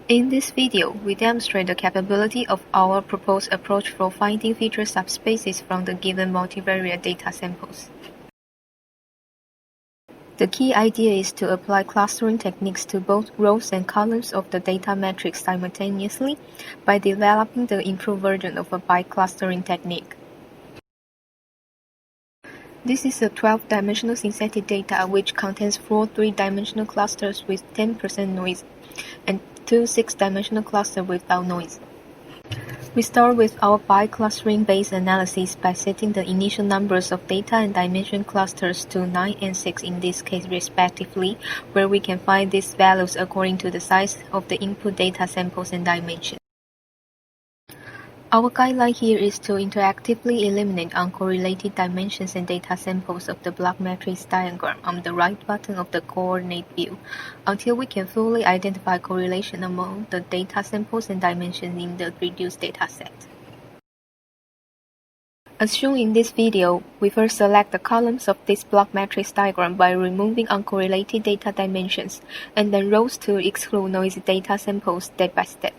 In this video, we demonstrate the capability of our proposed approach for finding feature subspaces from the given multivariate data samples. The key idea is to apply clustering techniques to both rows and columns of the data matrix simultaneously by developing the improved version of a biclustering technique. This is a 12-dimensional synthetic data which contains 4 3-dimensional clusters with 10% noise and 2 6-dimensional clusters without noise. We start with our biclustering-based analysis by setting the initial numbers of data and dimension clusters to 9 and 6 in this case respectively, where we can find these values according to the size of the input data samples and dimensions. Our guideline here is to interactively eliminate uncorrelated dimensions and data samples of the block matrix diagram on the right button of the coordinate view until we can fully identify correlation among the data samples and dimensions in the reduced dataset. As shown in this video, we first select the columns of this block matrix diagram by removing uncorrelated data dimensions, and then rows to exclude noisy data samples step by step.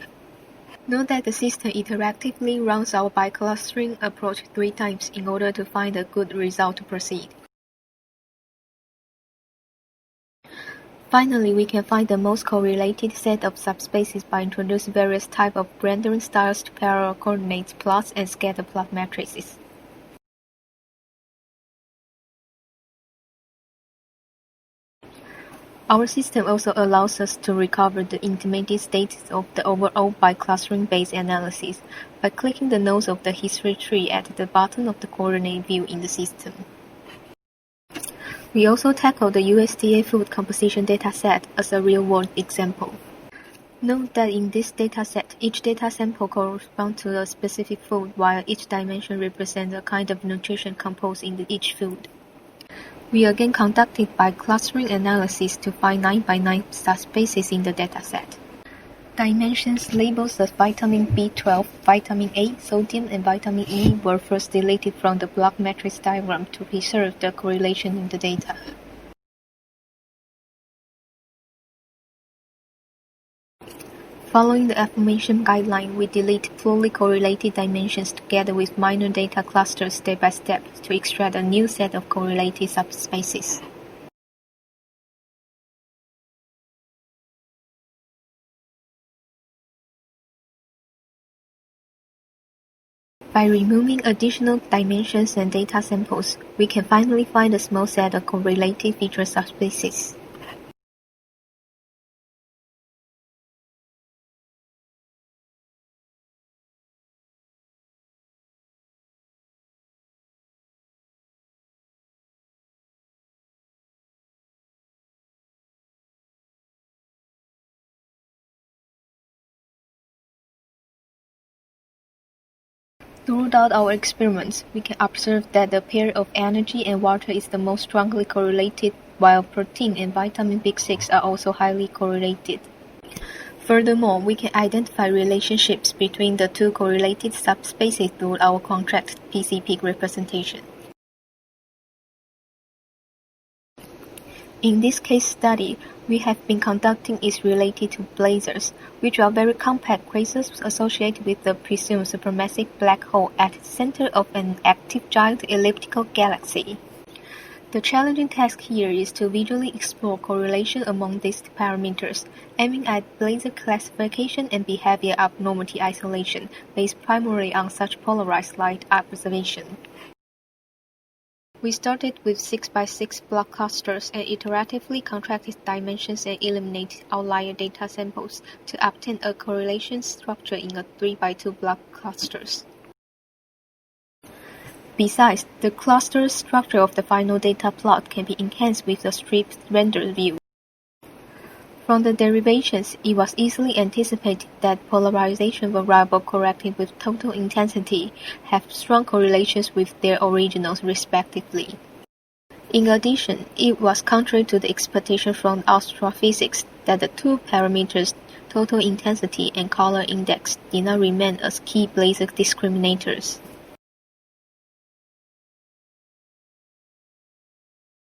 Note that the system interactively runs our biclustering approach 3 times in order to find a good result to proceed. Finally, we can find the most correlated set of subspaces by introducing various types of rendering styles to parallel coordinate plots and scatter plot matrices. Our system also allows us to recover the intermediate states of the overall biclustering-based analysis by clicking the nodes of the history tree at the bottom of the coordinate view in the system. We also tackle the USDA food composition dataset as a real-world example. Note that in this dataset, each data sample corresponds to a specific food, while each dimension represents a kind of nutrition composed in each food. We again conducted biclustering analysis to find 9 by 9 subspaces in the dataset. Dimensions labeled as vitamin B12, vitamin A, sodium, and vitamin E were first deleted from the block matrix diagram to preserve the correlation in the data. Following the aforementioned guideline, we delete fully correlated dimensions together with minor data clusters step by step to extract a new set of correlated subspaces. By removing additional dimensions and data samples, we can finally find a small set of correlated feature subspaces. Throughout our experiments, we can observe that the pair of energy and water is the most strongly correlated, while protein and vitamin B6 are also highly correlated. Furthermore, we can identify relationships between the 2 correlated subspaces through our contract PC-peak representation. In this case study, we have been conducting is related to blazars, which are very compact quasars associated with the presumed supermassive black hole at the center of an active giant elliptical galaxy. The challenging task here is to visually explore correlation among these parameters, aiming at blazar classification and behavior abnormality isolation based primarily on such polarized light observation. We started with 6 by 6 block clusters and iteratively contracted dimensions and eliminated outlier data samples to obtain a correlation structure in a 3 by 2 block clusters. Besides, the cluster structure of the final data plot can be enhanced with a stripped render view. From the derivations, it was easily anticipated that polarization variable corrected with total intensity have strong correlations with their originals respectively. In addition, it was contrary to the expectation from astrophysics that the 2 parameters, total intensity and color index, did not remain as key blazar discriminators.